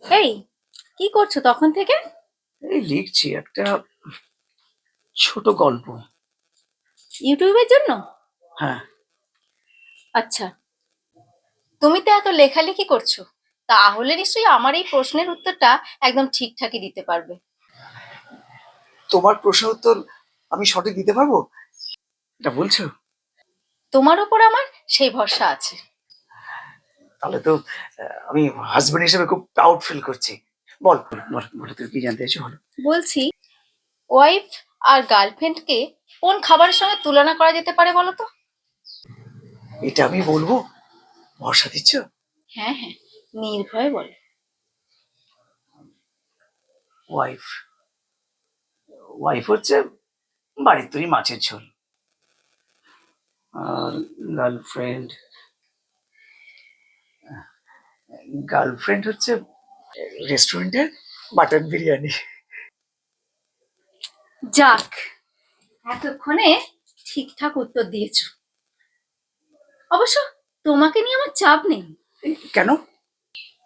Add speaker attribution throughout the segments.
Speaker 1: এই, কি করছো তখন থেকে?
Speaker 2: এই লিখছি একটা ছোট গল্প।
Speaker 1: ইউটিউবের জন্য?
Speaker 2: হ্যাঁ।
Speaker 1: আচ্ছা, তুমি তো এত লেখালেখি করছো, তাহলে নিশ্চয়ই আমার এই প্রশ্নের উত্তরটা একদম ঠিকঠাকই দিতে পারবে।
Speaker 2: তোমার প্রশ্ন উত্তর আমি সঠিক দিতে পারবো, এটা বলছো?
Speaker 1: তোমার উপর আমার সেই ভরসা আছে।
Speaker 2: তাহলে তো আমি হাজবেন্ড হিসেবে খুব প্রাউড ফিল করছি। বল বল বলো, তুই কি জানতে চাইছো বলো।
Speaker 1: বলছি, ওয়াইফ আর গার্লফ্রেন্ডকে কোন খাবারের সঙ্গে তুলনা করা যেতে পারে বলো তো?
Speaker 2: এটা আমি বলবো? ভরসা দিচ্ছ?
Speaker 1: হ্যাঁ হ্যাঁ, নির্ভয়ে বলো।
Speaker 2: ওয়াইফ ওয়াইফ হচ্ছে বাড়ির তৈরি মাছের ঝোল। আর গার্লফ্রেন্ড গার্লফ্রেন্ড হচ্ছে রেস্টুরেন্টের মাটন বিরিয়ানি।
Speaker 1: যাক, এতক্ষণে ঠিকঠাক উত্তর দিয়েছো। অবশ্য তোমাকে নিয়ে আমার চাপ নেই।
Speaker 2: কেন?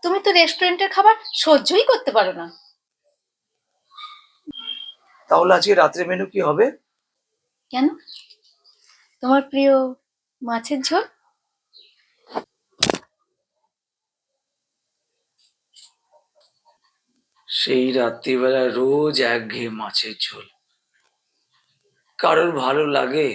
Speaker 1: তুমি তো রেস্টুরেন্টের খাবার সহ্যই করতে পারো না।
Speaker 2: তাহলে আজকে রাত্রে মেনু কি হবে?
Speaker 1: কেন? তোমার প্রিয় মাছের ঝোল।
Speaker 2: সেই রাত্রিবেলা রোজ একঘেয়ে মাছের ঝোল। কারোর ভালো লাগে